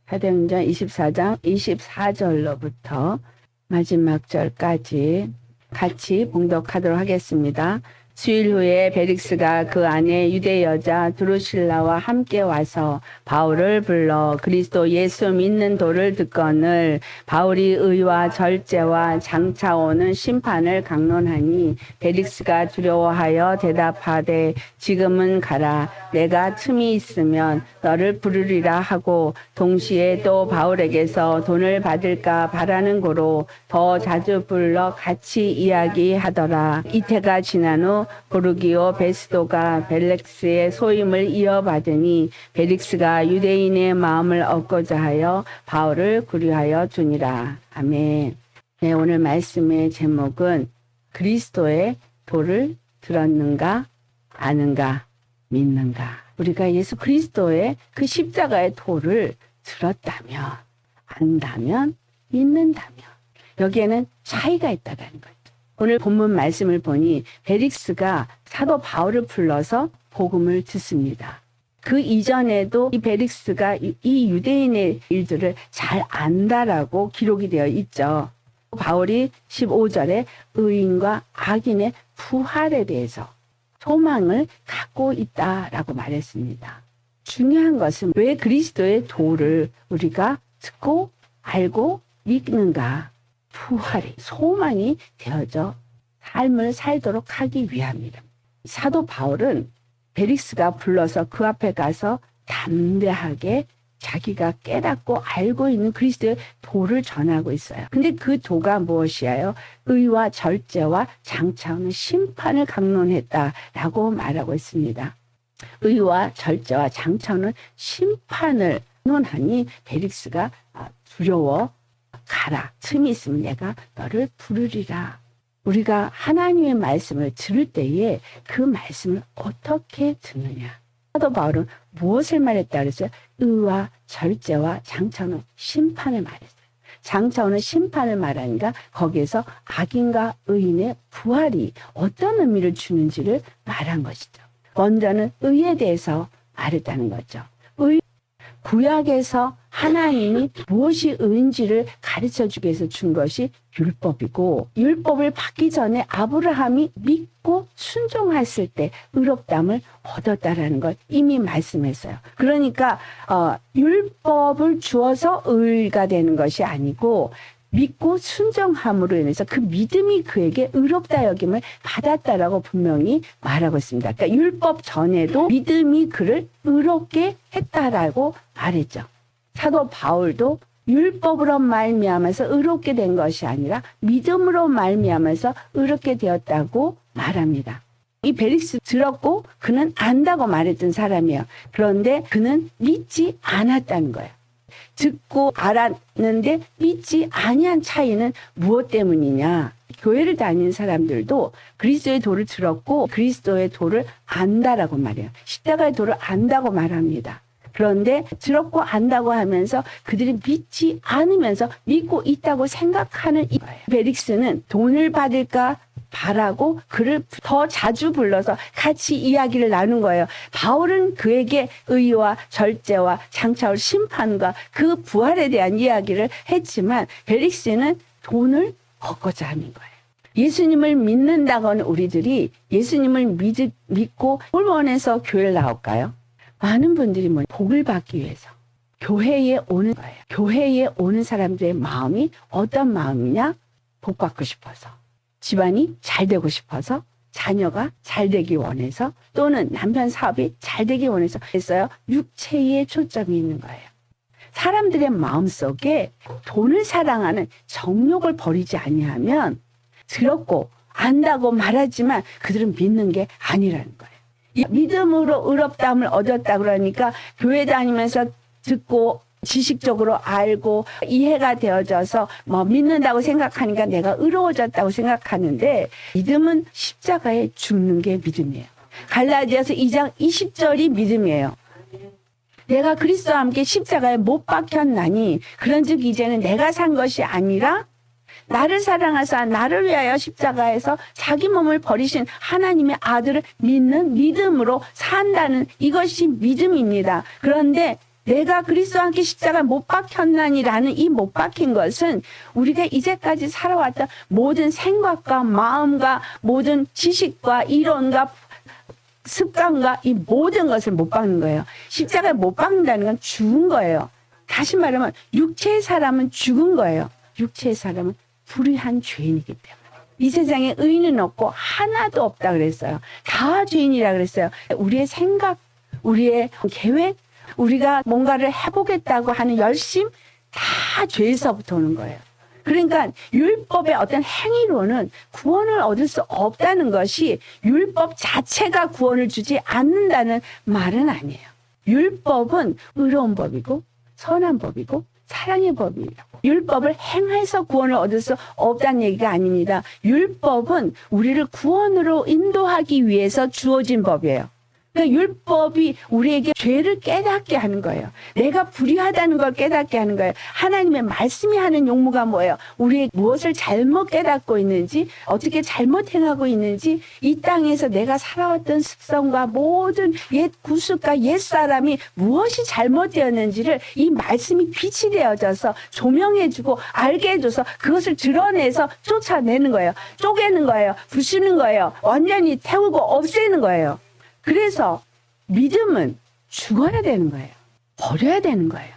사도행전 24장 24절로부터 마지막 절까지 같이 봉독하도록 하겠습니다. 수일 후에 벨릭스가 그 안에 유대 여자 드루실라와 함께 와서 바울을 불러 그리스도 예수 믿는 도를 듣거늘 바울이 의와 절제와 장차 오는 심판을 강론하니 벨릭스가 두려워하여 대답하되 지금은 가라 내가 틈이 있으면 너를 부르리라 하고 동시에 또 바울에게서 돈을 받을까 바라는 고로 더 자주 불러 같이 이야기하더라. 이태가 지난 후 고르기오 베스도가 벨릭스의 소임을 이어받으니 벨릭스가 유대인의 마음을 얻고자 하여 바울을 구류하여 주니라. 아멘. 네, 오늘 말씀의 제목은 그리스도의 도를 들었는가 아는가 믿는가. 우리가 예수 그리스도의 그 십자가의 도를 들었다면 안다면 믿는다면 여기에는 차이가 있다는 거죠. 오늘 본문 말씀을 보니 벨릭스가 사도 바울을 불러서 복음을 듣습니다. 그 이전에도 이 벨릭스가 이 유대인의 일들을 잘 안다라고 기록이 되어 있죠. 바울이 15절에 의인과 악인의 부활에 대해서 소망을 갖고 있다라고 말했습니다. 중요한 것은 왜 그리스도의 도를 우리가 듣고 알고 믿는가? 부활이 소망이 되어져 삶을 살도록 하기 위함이다. 사도 바울은 벨릭스가 불러서 그 앞에 가서 담대하게 자기가 깨닫고 알고 있는 그리스도의 도를 전하고 있어요. 근데 그 도가 무엇이에요? 의와 절제와 장차 오는 심판을 강론했다라고 말하고 있습니다. 의와 절제와 장차 오는 심판을 강론하니 벨릭스가 두려워 가라. 틈이 있으면 내가 너를 부르리라. 우리가 하나님의 말씀을 들을 때에 그 말씀을 어떻게 듣느냐. 사도 바울은 무엇을 말했다 그랬어요? 의와 절제와 장차 오는 심판을 말했어요. 장차 오는 심판을 말하니까 거기에서 악인과 의인의 부활이 어떤 의미를 주는지를 말한 것이죠. 먼저는 의에 대해서 말했다는 거죠. 구약에서 하나님이 무엇이 의인지를 가르쳐주기 위해서 준 것이 율법이고 율법을 받기 전에 아브라함이 믿고 순종했을 때 의롭다함을 얻었다라는 걸 이미 말씀했어요. 그러니까 율법을 주어서 의가 되는 것이 아니고 믿고 순종함으로 인해서 그 믿음이 그에게 의롭다 여김을 받았다라고 분명히 말하고 있습니다. 그러니까 율법 전에도 믿음이 그를 의롭게 했다라고 말했죠. 사도 바울도 율법으로 말미암아서 의롭게 된 것이 아니라 믿음으로 말미암아서 의롭게 되었다고 말합니다. 이 벨릭스 들었고 그는 안다고 말했던 사람이에요. 그런데 그는 믿지 않았다는 거예요. 듣고 알았는데 믿지 아니한 차이는 무엇 때문이냐? 교회를 다니는 사람들도 그리스도의 도를 들었고 그리스도의 도를 안다라고 말해요. 십자가의 도를 안다고 말합니다. 그런데 들었고 안다고 하면서 그들이 믿지 않으면서 믿고 있다고 생각하는 거예요. 벨릭스는 돈을 받을까 바라고 그를 더 자주 불러서 같이 이야기를 나눈 거예요. 바울은 그에게 의와 절제와 장차 올 심판과 그 부활에 대한 이야기를 했지만 벨릭스는 돈을 얻고자 하는 거예요. 예수님을 믿는다고는 우리들이 예수님을 믿고 뭘 원해서 교회를 나올까요? 많은 분들이 복을 받기 위해서 교회에 오는 거예요. 교회에 오는 사람들의 마음이 어떤 마음이냐? 복 받고 싶어서. 집안이 잘 되고 싶어서, 자녀가 잘 되기 원해서, 또는 남편 사업이 잘 되기 원해서 했어요. 육체에 초점이 있는 거예요. 사람들의 마음속에 돈을 사랑하는 정욕을 버리지 아니하면 들었고 안다고 말하지만 그들은 믿는 게 아니라는 거예요. 이 믿음으로 의롭다함을 얻었다 그러니까 교회 다니면서 듣고 지식적으로 알고 이해가 되어져서 믿는다고 생각하니까 내가 의로워졌다고 생각하는데 믿음은 십자가에 죽는 게 믿음이에요. 갈라디아서 2장 20절이 믿음이에요. 내가 그리스도와 함께 십자가에 못 박혔나니 그런즉 이제는 내가 산 것이 아니라 나를 사랑하사 나를 위하여 십자가에서 자기 몸을 버리신 하나님의 아들을 믿는 믿음으로 산다는 이것이 믿음입니다. 그런데 내가 그리스도와 함께 십자가에 못 박혔나니라는 이 못 박힌 것은 우리가 이제까지 살아왔던 모든 생각과 마음과 모든 지식과 이론과 습관과 이 모든 것을 못 박는 거예요. 십자가에 못 박는다는 건 죽은 거예요. 다시 말하면 육체의 사람은 죽은 거예요. 육체의 사람은 불의한 죄인이기 때문에. 이 세상에 의인은 없고 하나도 없다 그랬어요. 다 죄인이라 그랬어요. 우리의 생각, 우리의 계획, 우리가 뭔가를 해보겠다고 하는 열심 다 죄에서부터 오는 거예요. 그러니까 율법의 어떤 행위로는 구원을 얻을 수 없다는 것이 율법 자체가 구원을 주지 않는다는 말은 아니에요. 율법은 의로운 법이고 선한 법이고 사랑의 법이라고. 율법을 행해서 구원을 얻을 수 없다는 얘기가 아닙니다. 율법은 우리를 구원으로 인도하기 위해서 주어진 법이에요. 그러니까 율법이 우리에게 죄를 깨닫게 하는 거예요. 내가 불의하다는 걸 깨닫게 하는 거예요. 하나님의 말씀이 하는 용무가 뭐예요? 우리의 무엇을 잘못 깨닫고 있는지, 어떻게 잘못 행하고 있는지, 이 땅에서 내가 살아왔던 습성과 모든 옛 구습과 옛 사람이 무엇이 잘못되었는지를 이 말씀이 빛이 되어져서 조명해주고 알게 해줘서 그것을 드러내서 쫓아내는 거예요. 쪼개는 거예요. 부수는 거예요. 완전히 태우고 없애는 거예요. 그래서 믿음은 죽어야 되는 거예요. 버려야 되는 거예요.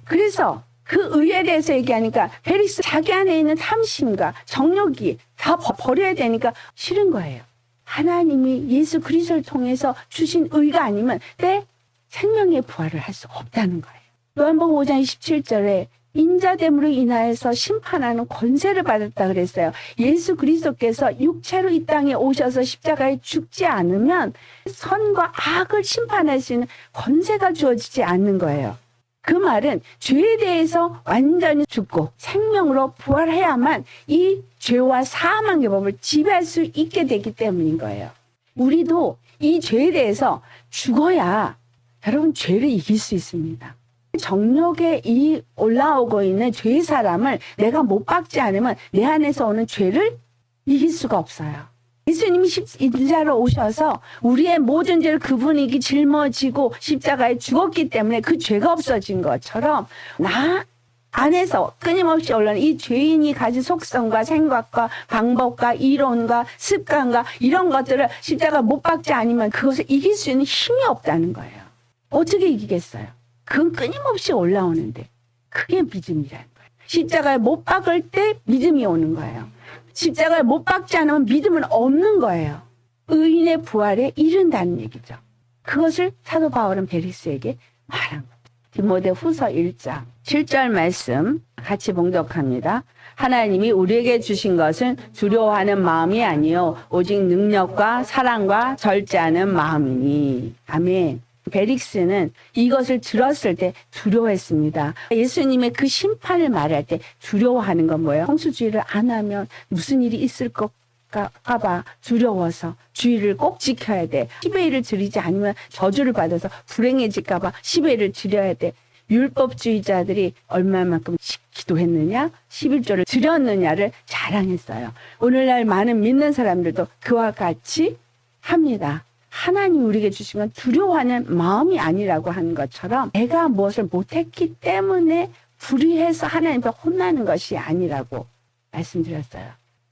그래서 그 의에 대해서 얘기하니까 베릭스 자기 안에 있는 탐심과 정욕이 다 버려야 되니까 싫은 거예요. 하나님이 예수 그리스도를 통해서 주신 의가 아니면 내 생명의 부활을 할 수 없다는 거예요. 요한복음 5장 27절에 인자됨으로 인하여서 심판하는 권세를 받았다 그랬어요. 예수 그리스도께서 육체로 이 땅에 오셔서 십자가에 죽지 않으면 선과 악을 심판할 수 있는 권세가 주어지지 않는 거예요. 그 말은 죄에 대해서 완전히 죽고 생명으로 부활해야만 이 죄와 사망의 법을 지배할 수 있게 되기 때문인 거예요. 우리도 이 죄에 대해서 죽어야 여러분 죄를 이길 수 있습니다. 정욕에 이 올라오고 있는 죄의 사람을 내가 못 박지 않으면 내 안에서 오는 죄를 이길 수가 없어요. 예수님이 인자로 오셔서 우리의 모든 죄를 그분이 짊어지고 십자가에 죽었기 때문에 그 죄가 없어진 것처럼 나 안에서 끊임없이 올라오는 이 죄인이 가진 속성과 생각과 방법과 이론과 습관과 이런 것들을 십자가 못 박지 않으면 그것을 이길 수 있는 힘이 없다는 거예요. 어떻게 이기겠어요? 그건 끊임없이 올라오는데 그게 믿음이라는 거예요. 십자가에 못 박을 때 믿음이 오는 거예요. 십자가에 못 박지 않으면 믿음은 없는 거예요. 의인의 부활에 이른다는 얘기죠. 그것을 사도 바울은 베릭스에게 말한 겁니다. 디모데 후서 1장 7절 말씀 같이 봉독합니다. 하나님이 우리에게 주신 것은 두려워하는 마음이 아니요 오직 능력과 사랑과 절제하는 마음이니. 아멘. 베릭스는 이것을 들었을 때 두려워했습니다. 예수님의 그 심판을 말할 때 두려워하는 건 뭐예요? 성수주의를 안 하면 무슨 일이 있을 것까봐 두려워서 주의를 꼭 지켜야 돼. 10회를 드리지 않으면 저주를 받아서 불행해질까봐 10회를 드려야 돼. 율법주의자들이 얼마만큼 기도했느냐, 11조를 드렸느냐를 자랑했어요. 오늘날 많은 믿는 사람들도 그와 같이 합니다. 하나님 우리에게 주신 건 두려워하는 마음이 아니라고 하는 것처럼 내가 무엇을 못했기 때문에 불의해서 하나님께 혼나는 것이 아니라고 말씀드렸어요.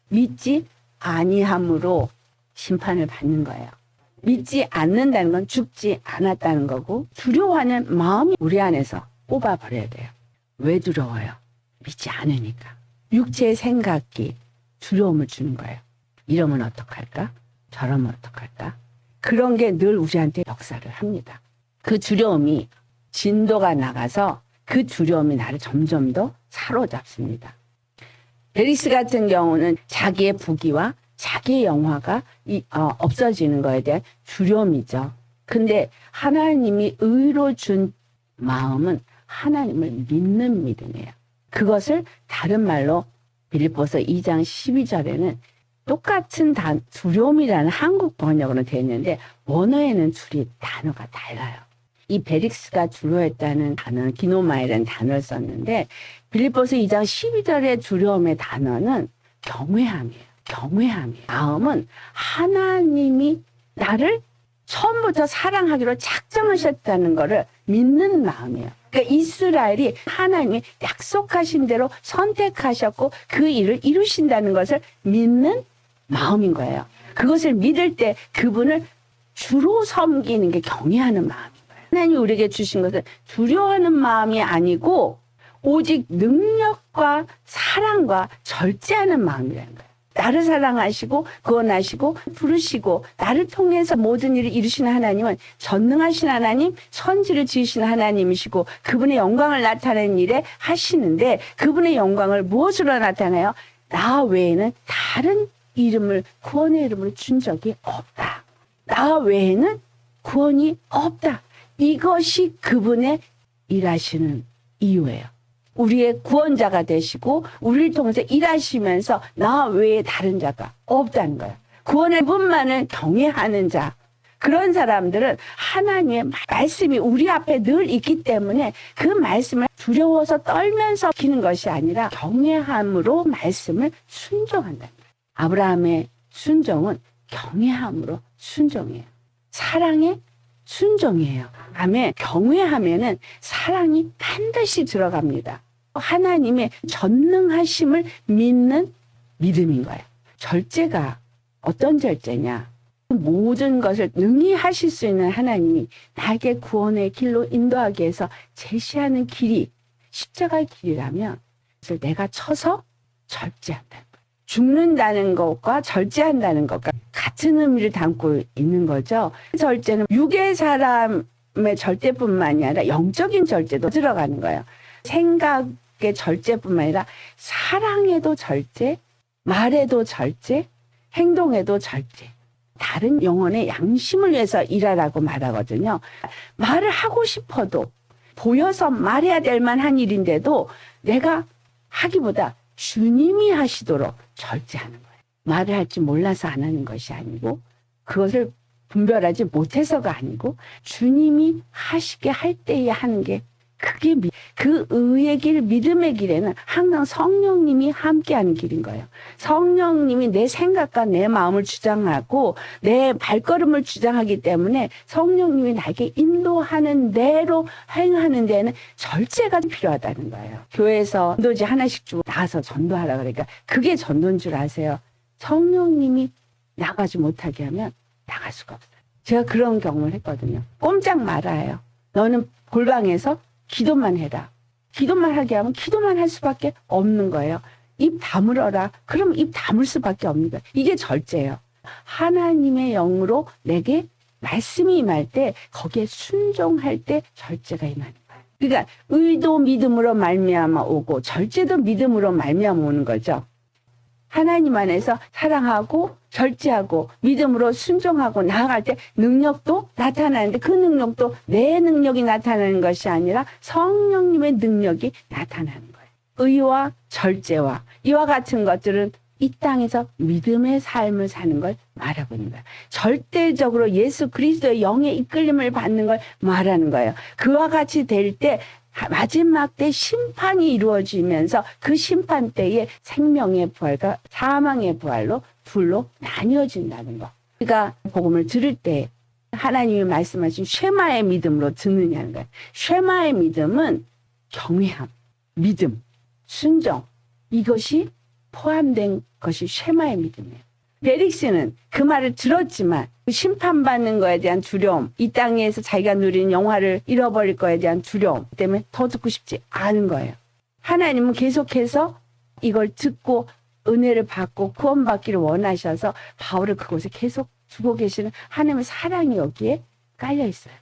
믿지 아니함으로 심판을 받는 거예요. 믿지 않는다는 건 죽지 않았다는 거고 두려워하는 마음이 우리 안에서 뽑아버려야 돼요. 왜 두려워요? 믿지 않으니까. 육체의 생각이 두려움을 주는 거예요. 이러면 어떡할까? 저러면 어떡할까? 그런 게 늘 우리한테 역사를 합니다. 그 두려움이 진도가 나가서 그 두려움이 나를 점점 더 사로잡습니다. 베릭스 같은 경우는 자기의 부귀와 자기의 영화가 없어지는 거에 대한 두려움이죠. 근데 하나님이 의로 준 마음은 하나님을 믿는 믿음이에요. 그것을 다른 말로 빌립보서 2장 12절에는 똑같은 두려움이라는 한국 번역으로 되어 있는데 원어에는 둘이 단어가 달라요. 이 베릭스가 두려워했다는 단어는 기노마이라는 단어를 썼는데 빌립보서 2장 12절의 두려움의 단어는 경외함이에요. 경외함이에요. 마음은 하나님이 나를 처음부터 사랑하기로 작정하셨다는 것을 믿는 마음이에요. 그러니까 이스라엘이 하나님이 약속하신 대로 선택하셨고 그 일을 이루신다는 것을 믿는 마음인 거예요. 그것을 믿을 때 그분을 주로 섬기는 게 경외하는 마음인 거예요. 하나님이 우리에게 주신 것은 두려워하는 마음이 아니고 오직 능력과 사랑과 절제하는 마음이라는 거예요. 나를 사랑하시고 구원하시고 부르시고 나를 통해서 모든 일을 이루시는 하나님은 전능하신 하나님, 천지를 지으시는 하나님이시고 그분의 영광을 나타내는 일에 하시는데 그분의 영광을 무엇으로 나타내요? 나 외에는 다른 이름을 구원의 이름으로 준 적이 없다. 나 외에는 구원이 없다. 이것이 그분의 일하시는 이유예요. 우리의 구원자가 되시고 우리를 통해서 일하시면서 나 외에 다른 자가 없다는 거예요. 구원의 분만을 경외하는 자, 그런 사람들은 하나님의 말씀이 우리 앞에 늘 있기 때문에 그 말씀을 두려워서 떨면서 지키는 것이 아니라 경외함으로 말씀을 순종한다는 거예요. 아브라함의 순종은 경외함으로 순종이에요. 사랑의 순종이에요. 아멘. 경외하면은 사랑이 반드시 들어갑니다. 하나님의 전능하심을 믿는 믿음인 거예요. 절제가 어떤 절제냐? 모든 것을 능히 하실 수 있는 하나님이 나에게 구원의 길로 인도하기 위해서 제시하는 길이 십자가의 길이라면 그래서 내가 쳐서 절제한다는 거예요. 죽는다는 것과 절제한다는 것과 같은 의미를 담고 있는 거죠. 절제는 육의 사람의 절제뿐만이 아니라 영적인 절제도 들어가는 거예요. 생각의 절제뿐만 아니라 사랑에도 절제, 말에도 절제, 행동에도 절제. 다른 영혼의 양심을 위해서 일하라고 말하거든요. 말을 하고 싶어도 보여서 말해야 될 만한 일인데도 내가 하기보다 주님이 하시도록 절제하는 거예요. 말을 할 줄 몰라서 안 하는 것이 아니고 그것을 분별하지 못해서가 아니고 주님이 하시게 할 때에 하는 게 그게 그 의의 길, 믿음의 길에는 항상 성령님이 함께하는 길인 거예요. 성령님이 내 생각과 내 마음을 주장하고 내 발걸음을 주장하기 때문에 성령님이 나에게 인도하는 대로 행하는 데는 절제가 필요하다는 거예요. 교회에서 전도지 하나씩 주고 나가서 전도하라 그러니까 그게 전도인 줄 아세요. 성령님이 나가지 못하게 하면 나갈 수가 없어요. 제가 그런 경험을 했거든요. 꼼짝 말아요. 너는 골방에서 기도만 해라. 기도만 하게 하면 기도만 할 수밖에 없는 거예요. 입 다물어라. 그럼 입 다물 수밖에 없는 거예요. 이게 절제예요. 하나님의 영으로 내게 말씀이 임할 때 거기에 순종할 때 절제가 임하는 거예요. 그러니까 의도 믿음으로 말미암아 오고 절제도 믿음으로 말미암아 오는 거죠. 하나님 안에서 사랑하고 절제하고 믿음으로 순종하고 나아갈 때 능력도 나타나는데 그 능력도 내 능력이 나타나는 것이 아니라 성령님의 능력이 나타나는 거예요. 의와 절제와 이와 같은 것들은 이 땅에서 믿음의 삶을 사는 걸 말하고 있는 거예요. 절대적으로 예수 그리스도의 영의 이끌림을 받는 걸 말하는 거예요. 그와 같이 될 때 마지막 때 심판이 이루어지면서 그 심판 때에 생명의 부활과 사망의 부활로 둘로 나뉘어진다는 거. 우리가 복음을 들을 때 하나님이 말씀하신 쉐마의 믿음으로 듣느냐는 거예요. 쉐마의 믿음은 경외함, 믿음, 순종 이것이 포함된 것이 쉐마의 믿음이에요. 베릭스는 그 말을 들었지만 심판받는 거에 대한 두려움, 이 땅에서 자기가 누린 영화를 잃어버릴 거에 대한 두려움 때문에 더 듣고 싶지 않은 거예요. 하나님은 계속해서 이걸 듣고 은혜를 받고 구원받기를 원하셔서 바울을 그곳에 계속 두고 계시는 하나님의 사랑이 여기에 깔려 있어요.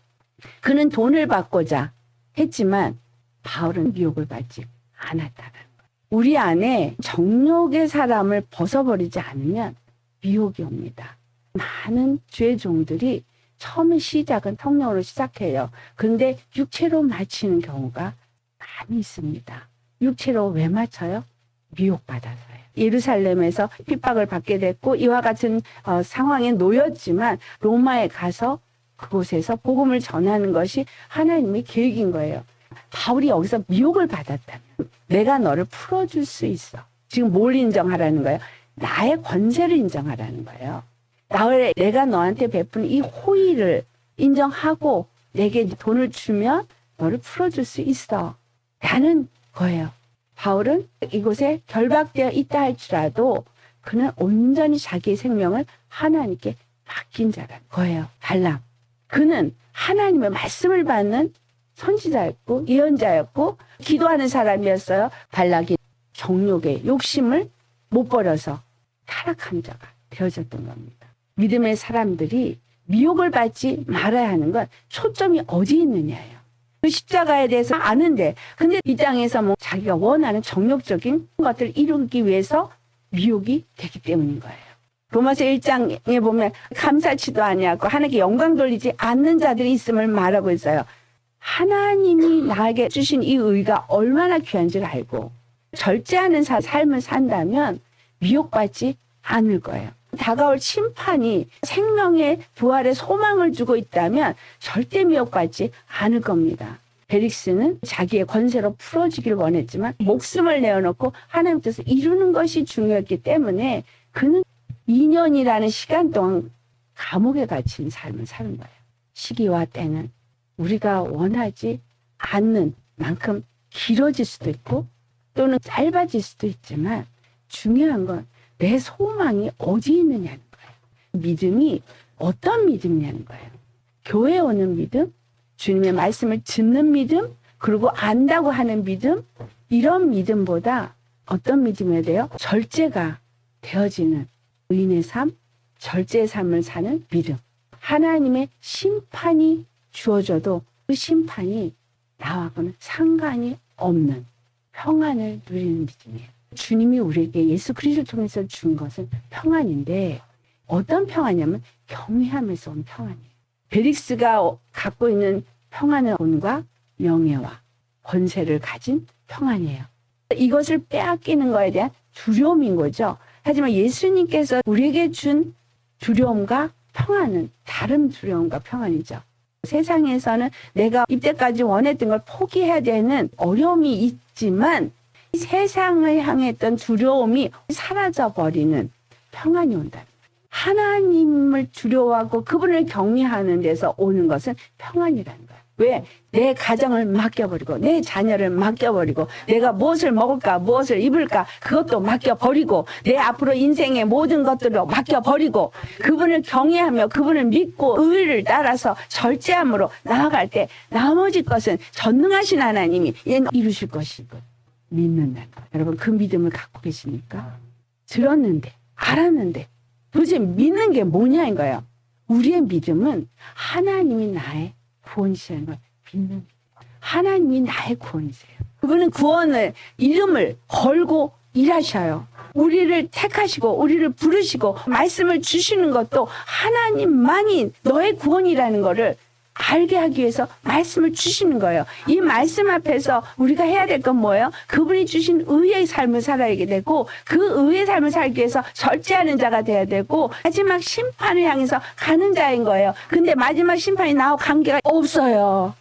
그는 돈을 받고자 했지만 바울은 미혹을 받지 않았다는 거예요. 우리 안에 정욕의 사람을 벗어버리지 않으면 미혹이 옵니다. 많은 죄 종들이 처음 시작은 성령으로 시작해요. 그런데 육체로 마치는 경우가 많이 있습니다. 육체로 왜 맞춰요? 미혹받아서요. 예루살렘에서 핍박을 받게 됐고 이와 같은 상황에 놓였지만 로마에 가서 그곳에서 복음을 전하는 것이 하나님의 계획인 거예요. 바울이 여기서 미혹을 받았다면 내가 너를 풀어줄 수 있어. 지금 뭘 인정하라는 거예요? 나의 권세를 인정하라는 거예요. 나흘에 내가 너한테 베푼 이 호의를 인정하고 내게 돈을 주면 너를 풀어줄 수 있어 라는 거예요. 바울은 이곳에 결박되어 있다 할지라도 그는 온전히 자기의 생명을 하나님께 맡긴 자라는 거예요. 발람. 그는 하나님의 말씀을 받는 선지자였고 예언자였고 기도하는 사람이었어요. 발락이 정욕의 욕심을 못 버려서 타락한 자가 되어졌던 겁니다. 믿음의 사람들이 미혹을 받지 말아야 하는 건 초점이 어디 있느냐예요. 그 십자가에 대해서 아는데 근데 이 땅에서 뭐 자기가 원하는 정욕적인 것들을 이루기 위해서 미혹이 되기 때문인 거예요. 로마서 1장에 보면 감사치도 아니하고 하나님께 영광 돌리지 않는 자들이 있음을 말하고 있어요. 하나님이 나에게 주신 이 의가 얼마나 귀한지를 알고 절제하는 삶을 산다면 미혹받지 않을 거예요. 다가올 심판이 생명의 부활의 소망을 주고 있다면 절대 미혹받지 않을 겁니다. 베릭스는 자기의 권세로 풀어지길 원했지만 목숨을 내어놓고 하나님 뜻을 이루는 것이 중요했기 때문에 그는 2년이라는 시간 동안 감옥에 갇힌 삶을 사는 거예요. 시기와 때는 우리가 원하지 않는 만큼 길어질 수도 있고 또는 짧아질 수도 있지만 중요한 건 내 소망이 어디 있느냐는 거예요. 믿음이 어떤 믿음이냐는 거예요. 교회에 오는 믿음, 주님의 말씀을 듣는 믿음, 그리고 안다고 하는 믿음, 이런 믿음보다 어떤 믿음이어야 돼요? 절제가 되어지는 의인의 삶, 절제의 삶을 사는 믿음. 하나님의 심판이 주어져도 그 심판이 나하고는 상관이 없는 평안을 누리는 믿음이에요. 주님이 우리에게 예수 그리스도를 통해서 준 것은 평안인데 어떤 평안이냐면 경외함에서 온 평안이에요. 베릭스가 갖고 있는 평안의 본과 명예와 권세를 가진 평안이에요. 이것을 빼앗기는 거에 대한 두려움인 거죠. 하지만 예수님께서 우리에게 준 두려움과 평안은 다른 두려움과 평안이죠. 세상에서는 내가 이때까지 원했던 걸 포기해야 되는 어려움이 있지만 세상을 향했던 두려움이 사라져버리는 평안이 온다. 하나님을 두려워하고 그분을 경외하는 데서 오는 것은 평안이라는 거예요. 왜? 내 가정을 맡겨버리고 내 자녀를 맡겨버리고 내가 무엇을 먹을까 무엇을 입을까 그것도 맡겨버리고 내 앞으로 인생의 모든 것들을 맡겨버리고 그분을 경외하며 그분을 믿고 의를 따라서 절제함으로 나아갈 때 나머지 것은 전능하신 하나님이 이루실 것이고 믿는다는 거예요. 여러분 그 믿음을 갖고 계십니까? 들었는데 알았는데 도대체 믿는 게 뭐냐인 거예요. 우리의 믿음은 하나님이 나의 구원이시라는 걸 믿는 믿음. 하나님이 나의 구원이세요. 그분은 구원을 이름을 걸고 일하셔요. 우리를 택하시고 우리를 부르시고 말씀을 주시는 것도 하나님만이 너의 구원이라는 거를 알게 하기 위해서 말씀을 주시는 거예요. 이 말씀 앞에서 우리가 해야 될 건 뭐예요? 그분이 주신 의의 삶을 살아야 되고 그 의의 삶을 살기 위해서 절제하는 자가 돼야 되고 마지막 심판을 향해서 가는 자인 거예요. 근데 마지막 심판이 나하고 관계가 없어요.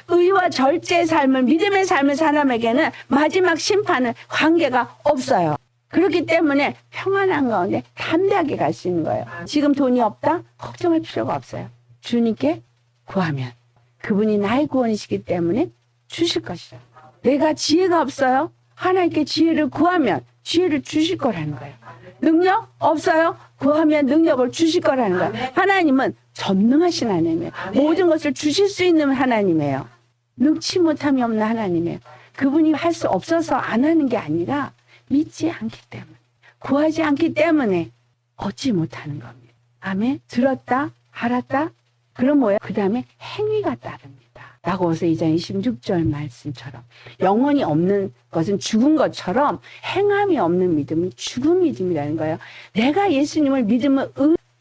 의와 절제의 삶을 믿음의 삶을 사람에게는 마지막 심판은 관계가 없어요. 그렇기 때문에 평안한 가운데 담대하게 갈 수 있는 거예요. 지금 돈이 없다? 걱정할 필요가 없어요. 주님께 구하면 그분이 나의 구원이시기 때문에 주실 것이다. 내가 지혜가 없어요? 하나님께 지혜를 구하면 지혜를 주실 거라는 거예요. 능력 없어요? 구하면 능력을 주실 거라는 거예요. 하나님은 전능하신 하나님이에요. 모든 것을 주실 수 있는 하나님이에요. 능치 못함이 없는 하나님이에요. 그분이 할 수 없어서 안 하는 게 아니라 믿지 않기 때문에 구하지 않기 때문에 얻지 못하는 겁니다. 아멘. 들었다 알았다 그럼 뭐예요? 그 다음에 행위가 따릅니다. 야고보서 2장 26절 말씀처럼 영혼이 없는 것은 죽은 것처럼 행함이 없는 믿음은 죽은 믿음이라는 거예요. 내가 예수님을 믿으면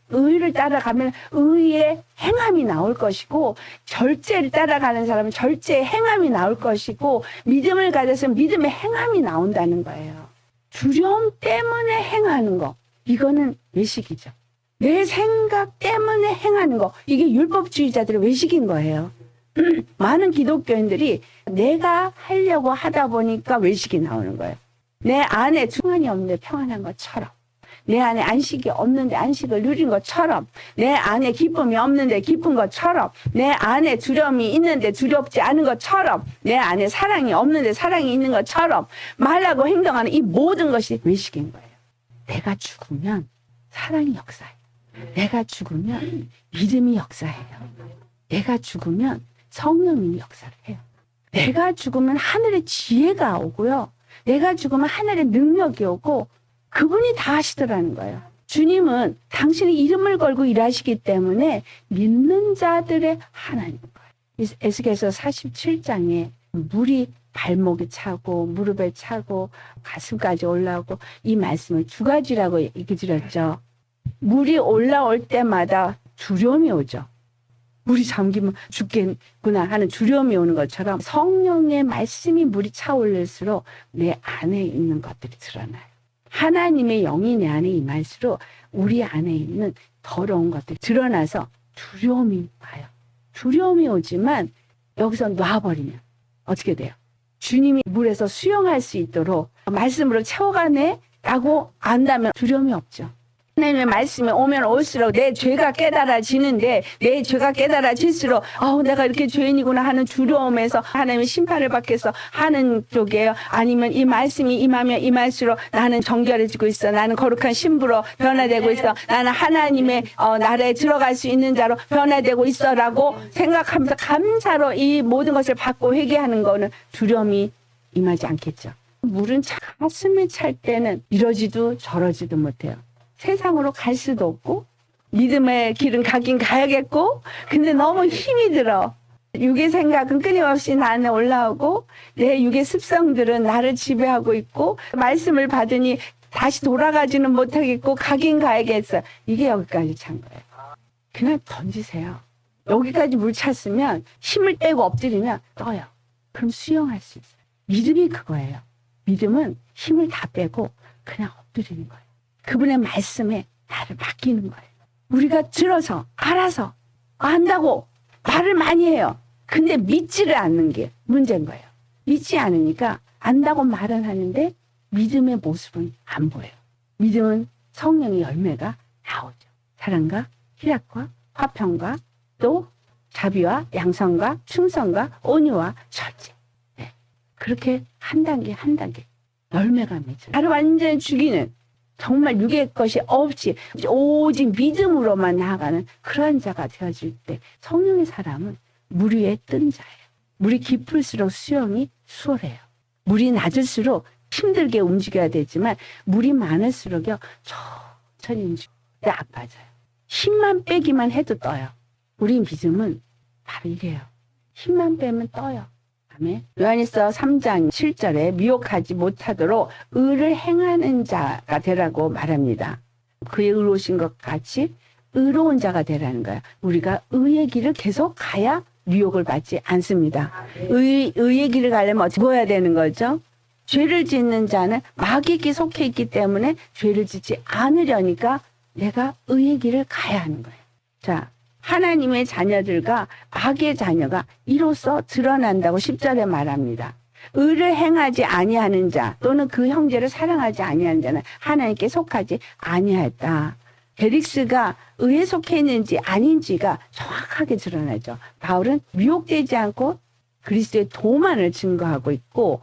의를 따라가면 의의 행함이 나올 것이고 절제를 따라가는 사람은 절제의 행함이 나올 것이고 믿음을 가져서 믿음의 행함이 나온다는 거예요. 두려움 때문에 행하는 거 이거는 외식이죠. 내 생각 때문에 행하는 거 이게 율법주의자들의 외식인 거예요. 많은 기독교인들이 내가 하려고 하다 보니까 외식이 나오는 거예요. 내 안에 평안이 없는데 평안한 것처럼 내 안에 안식이 없는데 안식을 누린 것처럼, 내 안에 기쁨이 없는데 기쁜 것처럼, 내 안에 두려움이 있는데 두렵지 않은 것처럼, 내 안에 사랑이 없는데 사랑이 있는 것처럼 말하고 행동하는 이 모든 것이 외식인 거예요. 내가 죽으면 사랑이 역사해요. 내가 죽으면 믿음이 역사해요. 내가 죽으면 성령님이 역사를 해요. 내가 죽으면 하늘의 지혜가 오고요. 내가 죽으면 하늘의 능력이 오고 그분이 다 하시더라는 거예요. 주님은 당신의 이름을 걸고 일하시기 때문에 믿는 자들의 하나님인 거예요. 에스겔서 47장에 물이 발목에 차고 무릎에 차고 가슴까지 올라오고 이 말씀을 두 가지라고 얘기 드렸죠. 물이 올라올 때마다 두려움이 오죠. 물이 잠기면 죽겠구나 하는 두려움이 오는 것처럼 성령의 말씀이 물이 차올릴수록 내 안에 있는 것들이 드러나요. 하나님의 영이 내 안에 임할수록 우리 안에 있는 더러운 것들이 드러나서 두려움이 와요. 두려움이 오지만 여기서 놔버리면 어떻게 돼요? 주님이 물에서 수영할 수 있도록 말씀으로 채워가네 라고 안다면 두려움이 없죠. 하나님의 말씀이 오면 올수록 내 죄가 깨달아지는데 내 죄가 깨달아질수록 내가 이렇게 죄인이구나 하는 두려움에서 하나님의 심판을 받겠어 하는 쪽이에요. 아니면 이 말씀이 임하면 임할수록 나는 정결해지고 있어. 나는 거룩한 신부로 변화되고 있어. 나는 하나님의 나라에 들어갈 수 있는 자로 변화되고 있어라고 생각하면서 감사로 이 모든 것을 받고 회개하는 거는 두려움이 임하지 않겠죠. 물은 가슴을 찰 때는 이러지도 저러지도 못해요. 세상으로 갈 수도 없고 믿음의 길은 가긴 가야겠고 근데 너무 힘이 들어. 육의 생각은 끊임없이 나 안에 올라오고 내 육의 습성들은 나를 지배하고 있고 말씀을 받으니 다시 돌아가지는 못하겠고 가긴 가야겠어. 이게 여기까지 찬 거예요. 그냥 던지세요. 여기까지 물 찼으면 힘을 빼고 엎드리면 떠요. 그럼 수영할 수 있어요. 믿음이 그거예요. 믿음은 힘을 다 빼고 그냥 엎드리는 거예요. 그분의 말씀에 나를 맡기는 거예요. 우리가 들어서 알아서 안다고 말을 많이 해요. 근데 믿지를 않는 게 문제인 거예요. 믿지 않으니까 안다고 말은 하는데 믿음의 모습은 안 보여요. 믿음은 성령의 열매가 나오죠. 사랑과 희락과 화평과 또 자비와 양성과 충성과 온유와 절제. 네. 그렇게 한 단계 한 단계 열매가 맺어요. 나를 완전히 죽이는 정말 육의 것이 없이 오직 믿음으로만 나아가는 그러한 자가 되어질 때 성령의 사람은 물 위에 뜬 자예요. 물이 깊을수록 수영이 수월해요. 물이 낮을수록 힘들게 움직여야 되지만 물이 많을수록요 천천히 움직이는데 아파져요. 힘만 빼기만 해도 떠요. 우리 믿음은 바로 이래요. 힘만 빼면 떠요. 요한일서 3장 7절에 미혹하지 못하도록 의를 행하는 자가 되라고 말합니다. 그의 의로우신 것 같이 의로운 자가 되라는 거야. 우리가 의의 길을 계속 가야 미혹을 받지 않습니다. 의의 길을 가려면 어떻게 해야 되는 거죠? 죄를 짓는 자는 마귀에게 속해 있기 때문에 죄를 짓지 않으려니까 내가 의의 길을 가야 하는 거예요. 자, 하나님의 자녀들과 악의 자녀가 이로써 드러난다고 10절에 말합니다. 의를 행하지 아니하는 자 또는 그 형제를 사랑하지 아니하는 자는 하나님께 속하지 아니하였다. 벨릭스가 의에 속해 있는지 아닌지가 정확하게 드러나죠. 바울은 미혹되지 않고 그리스도의 도만을 증거하고 있고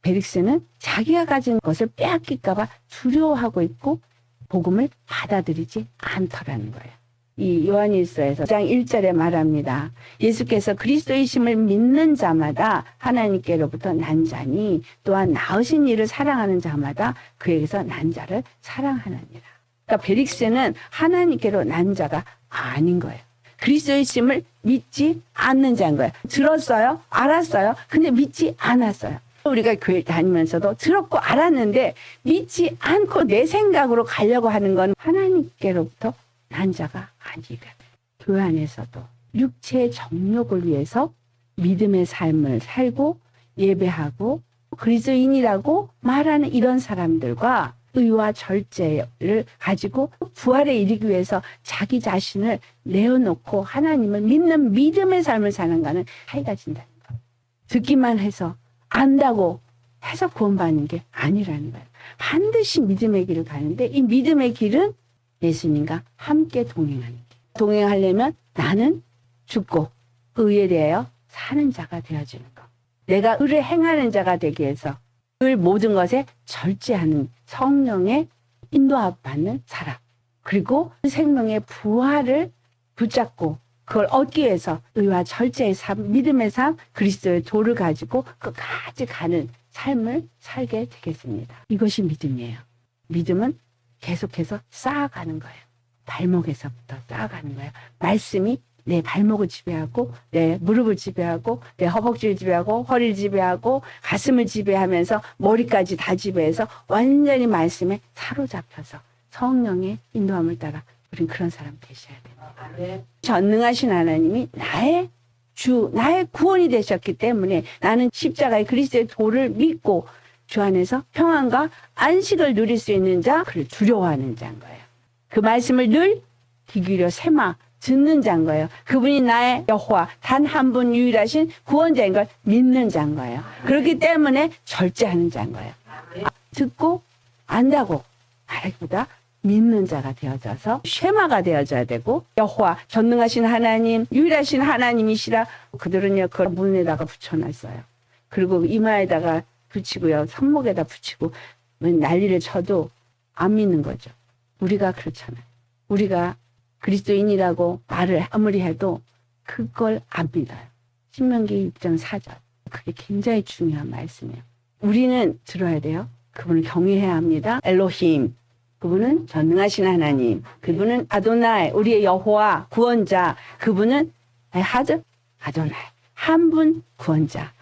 벨릭스는 자기가 가진 것을 빼앗길까 봐 두려워하고 있고 복음을 받아들이지 않더라는 거예요. 이 요한일서에서 9장 1절에 말합니다. 예수께서 그리스도이심을 믿는 자마다 하나님께로부터 난 자니 또한 나으신 이를 사랑하는 자마다 그에게서 난 자를 사랑하느니라. 그러니까 벨릭스는 하나님께로 난 자가 아닌 거예요. 그리스도이심을 믿지 않는 자인 거예요. 들었어요? 알았어요? 근데 믿지 않았어요. 우리가 교회 다니면서도 들었고 알았는데 믿지 않고 내 생각으로 가려고 하는 건 하나님께로부터 난 자가 아니거든. 교회 안에서도 육체의 정욕을 위해서 믿음의 삶을 살고 예배하고 그리스도인이라고 말하는 이런 사람들과 의와 절제를 가지고 부활에 이르기 위해서 자기 자신을 내어놓고 하나님을 믿는 믿음의 삶을 사는 거는 차이가 진다는 거. 듣기만 해서 안다고 해서 구원받는 게 아니라는 거예요. 반드시 믿음의 길을 가는데 이 믿음의 길은 예수님과 함께 동행하는 길. 동행하려면 나는 죽고 의에 대하여 사는 자가 되어주는 것. 내가 의를 행하는 자가 되기 위해서 그 모든 것에 절제하는 성령의 인도받는 사람. 그리고 생명의 부활을 붙잡고 그걸 얻기 위해서 의와 절제의 삶, 믿음의 삶, 그리스도의 도를 가지고 끝까지 가는 삶을 살게 되겠습니다. 이것이 믿음이에요. 믿음은 계속해서 쌓아가는 거예요. 발목에서부터 쌓아가는 거예요. 말씀이 내 발목을 지배하고 내 무릎을 지배하고 내 허벅지를 지배하고 허리를 지배하고 가슴을 지배하면서 머리까지 다 지배해서 완전히 말씀에 사로잡혀서 성령의 인도함을 따라 우린 그런 사람 되셔야 됩니다. 전능하신 하나님이 나의 주, 나의 구원이 되셨기 때문에 나는 십자가의 그리스도의 도를 믿고 주 안에서 평안과 안식을 누릴 수 있는 자, 그를 두려워하는 자인 거예요. 그 말씀을 늘 귀 기울여 세마 듣는 자인 거예요. 그분이 나의 여호와 단 한 분 유일하신 구원자인 걸 믿는 자인 거예요. 그렇기 때문에 절제하는 자인 거예요. 듣고 안다고 말하기보다 믿는 자가 되어져서 쉐마가 되어져야 되고 여호와 전능하신 하나님 유일하신 하나님이시라 그들은요 그걸 문에다가 붙여놨어요. 그리고 이마에다가 붙이고요 손목에다 붙이고 난리를 쳐도 안 믿는 거죠. 우리가 그렇잖아요. 우리가 그리스도인이라고 말을 아무리 해도 그걸 안 믿어요. 신명기 6장 4절. 그게 굉장히 중요한 말씀이에요. 우리는 들어야 돼요. 그분을 경외해야 합니다. 엘로힘. 그분은 전능하신 하나님. 그분은 아도나이. 우리의 여호와 구원자. 그분은 하드 아도나이. 한 분 구원자.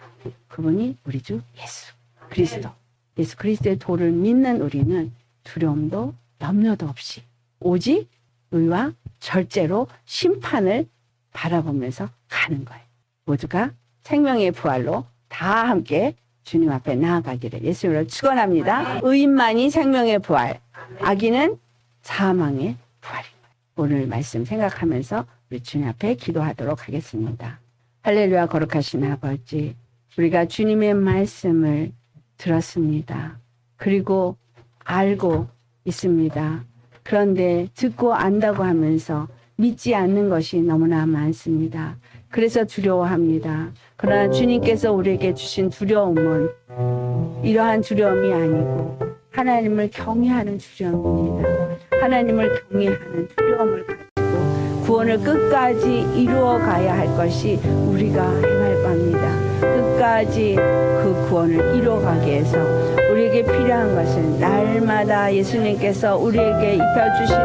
그분이 우리 주 예수 그리스도. 예수 그리스도의 도를 믿는 우리는 두려움도 염려도 없이 오직 의와 절제로 심판을 바라보면서 가는 거예요. 모두가 생명의 부활로 다 함께 주님 앞에 나아가기를 예수님으로 축원합니다. 의인만이 생명의 부활, 악인은 사망의 부활인 거예요. 오늘 말씀 생각하면서 우리 주님 앞에 기도하도록 하겠습니다. 할렐루야. 거룩하신 아버지, 우리가 주님의 말씀을 들었습니다. 그리고 알고 있습니다. 그런데 듣고 안다고 하면서 믿지 않는 것이 너무나 많습니다. 그래서 두려워합니다. 그러나 주님께서 우리에게 주신 두려움은 이러한 두려움이 아니고 하나님을 경외하는 두려움입니다. 하나님을 경외하는 두려움을 가지고 구원을 끝까지 이루어 가야 할 것이 우리가 행할 겁니다. 끝까지 그 구원을 이루어가기 위해서 우리에게 필요한 것은 날마다 예수님께서 우리에게 입혀주신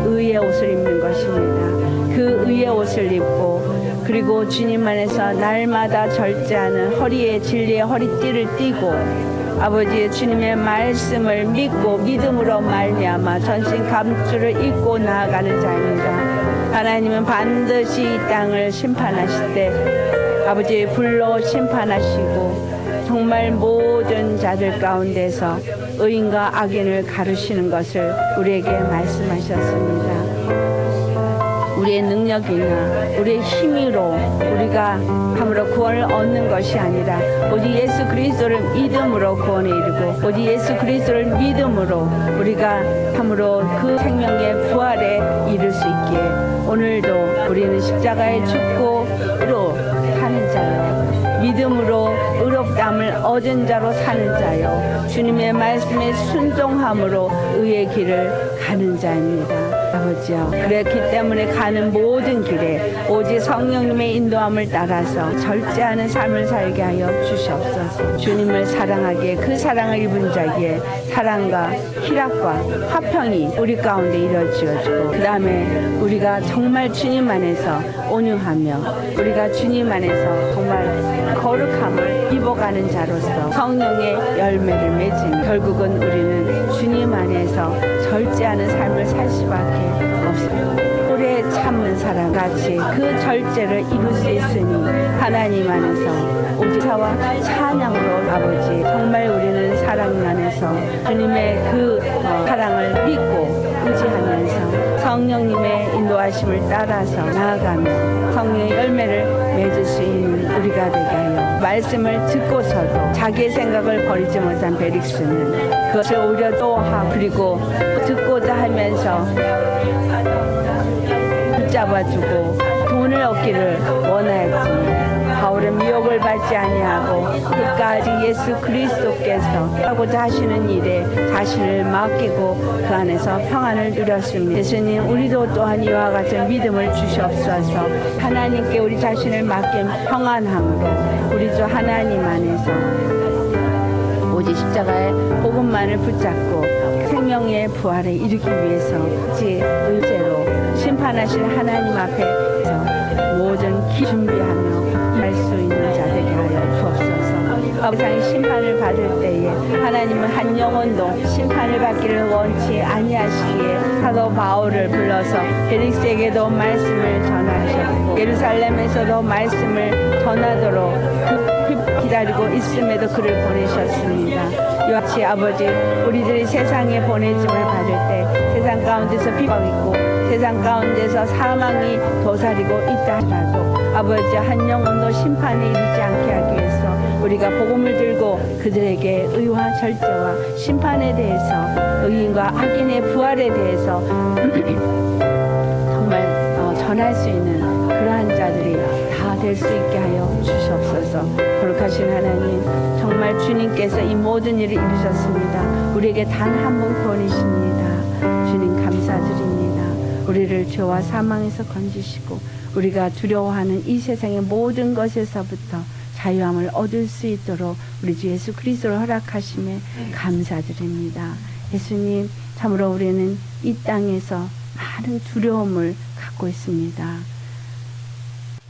의의 옷을 입는 것입니다. 그 의의 옷을 입고 그리고 주님 안에서 날마다 절제하는 허리에 진리의 허리띠를 띠고 아버지 주님의 말씀을 믿고 믿음으로 말미암아 전신 감추를 입고 나아가는 자입니다. 하나님은 반드시 이 땅을 심판하실 때 아버지 불로 심판하시고 정말 모든 자들 가운데서 의인과 악인을 가르시는 것을 우리에게 말씀하셨습니다. 우리의 능력이나 우리의 힘으로 우리가 함으로 구원을 얻는 것이 아니라 오직 예수 그리스도를 믿음으로 구원에 이르고 오직 예수 그리스도를 믿음으로 우리가 함으로 그 생명의 부활에 이를 수 있기에 오늘도 우리는 십자가에 죽고 의로 사는 자요 믿음으로 의롭다함을 얻은 자로 사는 자요 주님의 말씀에 순종함으로 의의 길을 가는 자입니다. 아버지요 그렇기 때문에 가는 모든 길에 오직 성령님의 인도함을 따라서 절제하는 삶을 살게 하여 주시옵소서. 주님을 사랑하기에 그 사랑을 입은 자기에 사랑과 희락과 화평이 우리 가운데 이루어지어지고 그 다음에 우리가 정말 주님 안에서 온유하며 우리가 주님 안에서 정말 거룩함을 입어가는 자로서 성령의 열매를 맺은 결국은 우리는 주님 안에서 절제하는 삶을 살 수밖에 없습니다. 오래 참는 사람 같이 그 절제를 이룰 수 있으니 하나님 안에서 오직 사와 찬양으로 아버지 정말 우리는 사랑 안에서 주님의 그 사랑을 믿고 의지하면서 성령님의 인도하심을 따라서 나아가며 성령의 열매를 맺을 수 있는 우리가 되게 하여 말씀을 듣고서도 자기의 생각을 버리지 못한 벨릭스는 그것을 오히려 또 하고 그리고 듣고자 하면서 붙잡아주고 돈을 얻기를 원하였지만 바울은 미혹을 받지 아니하고 끝까지 예수 그리스도께서 하고자 하시는 일에 자신을 맡기고 그 안에서 평안을 누렸습니다. 예수님, 우리도 또한 이와 같은 믿음을 주시옵소서. 하나님께 우리 자신을 맡긴 평안함으로 우리 주 하나님 안에서 오직 십자가의 복음만을 붙잡고 생명의 부활에 이르기 위해서 의제로 심판하실 하나님 앞에서 모든 기 준비하며 할 수 있는 자 되게 하여 주옵소서. 세상의 심판을 받을 때에 하나님은 한 영혼도 심판을 받기를 원치 아니하시기에 사도 바울을 불러서 벨릭스에게도 말씀을 전하셨고 예루살렘에서도 말씀을 전하도록 기다리고 있음에도 그를 보내셨습니다. 이와 같이 아버지, 우리들이 세상에 보내짐을 받을 때 세상 가운데서 비방 있고 세상 가운데서 사망이 도사리고 있다 하더라도 아버지, 한 영혼도 심판에 이르지 않게 하기 위해서 우리가 복음을 들고 그들에게 의와 절제와 심판에 대해서 의인과 악인의 부활에 대해서 정말 전할 수 있는 그러한 자들이 다 될 수 있게 하여 주시옵소서. 거룩하신 하나님, 정말 주님께서 이 모든 일을 이루셨습니다. 우리에게 단 한 분 구원이십니다. 주님 감사드립니다. 우리를 죄와 사망에서 건지시고 우리가 두려워하는 이 세상의 모든 것에서부터 자유함을 얻을 수 있도록 우리 주 예수 그리스도를 허락하심에 감사드립니다. 예수님, 참으로 우리는 이 땅에서 많은 두려움을 갖고 있습니다.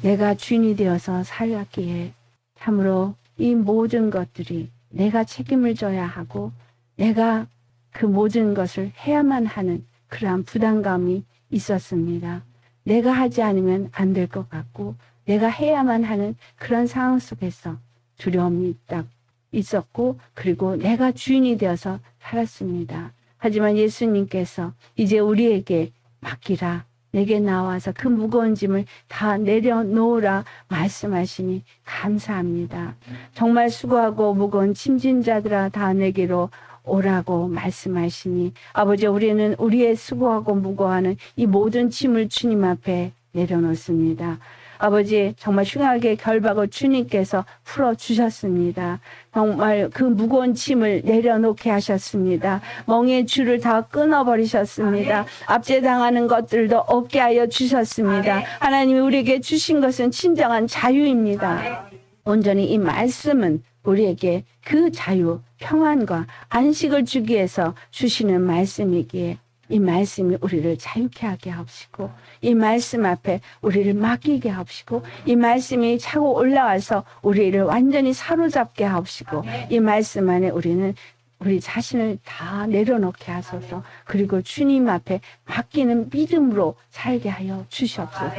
내가 주인이 되어서 살았기에 참으로 이 모든 것들이 내가 책임을 져야 하고 내가 그 모든 것을 해야만 하는 그러한 부담감이 있었습니다. 내가 하지 않으면 안 될 것 같고 내가 해야만 하는 그런 상황 속에서 두려움이 딱 있었고 그리고 내가 주인이 되어서 살았습니다. 하지만 예수님께서 이제 우리에게 맡기라, 내게 나와서 그 무거운 짐을 다 내려놓으라 말씀하시니 감사합니다. 정말 수고하고 무거운 짐진 자들아 다 내게로 오라고 말씀하시니 아버지, 우리는 우리의 수고하고 무거워하는 이 모든 짐을 주님 앞에 내려놓습니다. 아버지, 정말 흉하게 결박을 주님께서 풀어주셨습니다. 정말 그 무거운 짐을 내려놓게 하셨습니다. 멍의 줄을 다 끊어버리셨습니다. 압제당하는 것들도 없게 하여 주셨습니다. 하나님이 우리에게 주신 것은 진정한 자유입니다. 온전히 이 말씀은 우리에게 그 자유, 평안과 안식을 주기 위해서 주시는 말씀이기에 이 말씀이 우리를 자유케 하게 하옵시고 이 말씀 앞에 우리를 맡기게 하옵시고 이 말씀이 차고 올라와서 우리를 완전히 사로잡게 하옵시고 이 말씀 안에 우리는 우리 자신을 다 내려놓게 하소서. 그리고 주님 앞에 맡기는 믿음으로 살게 하여 주시옵소서.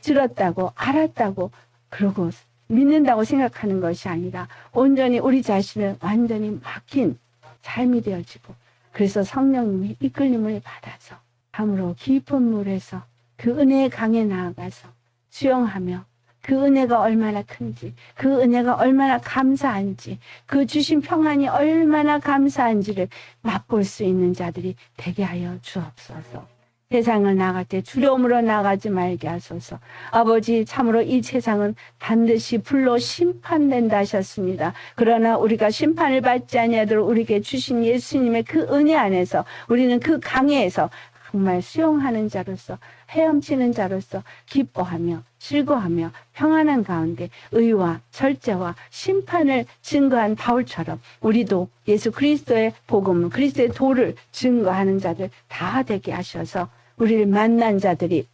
들었다고 알았다고 그러고 믿는다고 생각하는 것이 아니라 온전히 우리 자신을 완전히 맡긴 삶이 되어지고 그래서 성령님의 이끌림을 받아서 참으로 깊은 물에서 그 은혜의 강에 나아가서 수영하며 그 은혜가 얼마나 큰지, 그 은혜가 얼마나 감사한지, 그 주신 평안이 얼마나 감사한지를 맛볼 수 있는 자들이 되게 하여 주옵소서. 세상을 나갈 때 두려움으로 나가지 말게 하소서. 아버지, 참으로 이 세상은 반드시 불로 심판된다 하셨습니다. 그러나 우리가 심판을 받지 아니하도록 우리에게 주신 예수님의 그 은혜 안에서 우리는 그 강에서 정말 수용하는 자로서 헤엄치는 자로서 기뻐하며 즐거워하며 평안한 가운데 의와 절제와 심판을 증거한 바울처럼 우리도 예수 그리스도의 복음, 그리스도의 도를 증거하는 자들 다 되게 하셔서 우리를 만난 자들이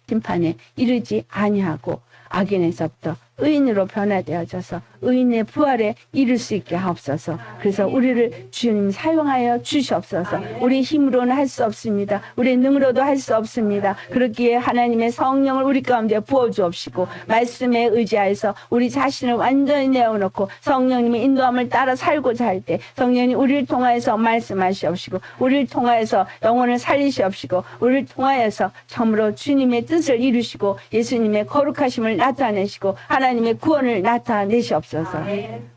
심판에 이르지 아니하고 악인에서부터 의인으로 변화되어져서 의인의 부활에 이를 수 있게 하옵소서. 그래서 우리를 주님 사용하여 주시옵소서. 우리 힘으로는 할 수 없습니다. 우리 능으로도 할 수 없습니다. 그렇기에 하나님의 성령을 우리 가운데 부어주옵시고 말씀에 의지하여서 우리 자신을 완전히 내어놓고 성령님의 인도함을 따라 살고자 할 때 성령님 우리를 통하여서 말씀하시옵시고 우리를 통하여서 영혼을 살리시옵시고 우리를 통하여서 참으로 주님의 뜻을 이루시고 예수님의 거룩하심을 나타내시고 하나님 하나님의 구원을 나타내시옵소서.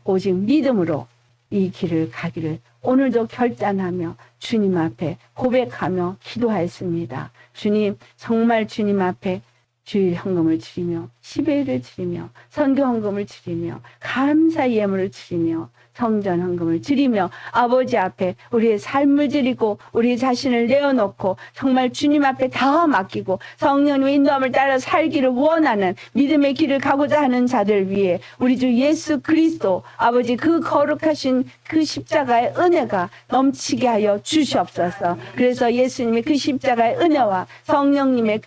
오직 믿음으로 이 길을 가기를 오늘도 결단하며 주님 앞에 고백하며 기도하였습니다. 주님, 정말 주님 앞에 주일 헌금을 드리며 10회를 드리며 선교 헌금을 드리며 감사 예물을 드리며 성전 헌금을 드리며 아버지 앞에 우리의 삶을 드리고 우리 자신을 내어놓고 정말 주님 앞에 다 맡기고 성령님의 인도함을 따라 살기를 원하는 믿음의 길을 가고자 하는 자들 위해 우리 주 예수 그리스도 아버지 그 거룩하신 그 십자가의 은혜가 넘치게 하여 주시옵소서. 그래서 예수님의 그 십자가의 은혜와 성령님의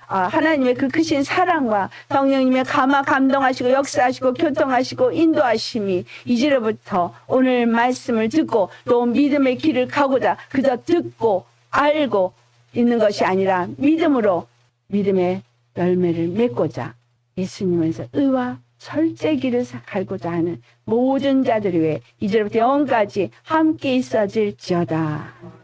하나님의 그 크신 사랑과 성령님의 감동하시고 역사하시고 교통하시고 인도하심이 이제로부터 오늘 말씀을 듣고 또 믿음의 길을 가고자 그저 듣고 알고 있는 것이 아니라 믿음으로 믿음의 열매를 맺고자 예수님에서 의와 철저히 길을 갈고자 하는 모든 자들을 위해 이제부터 영원까지 함께 있어질지어다.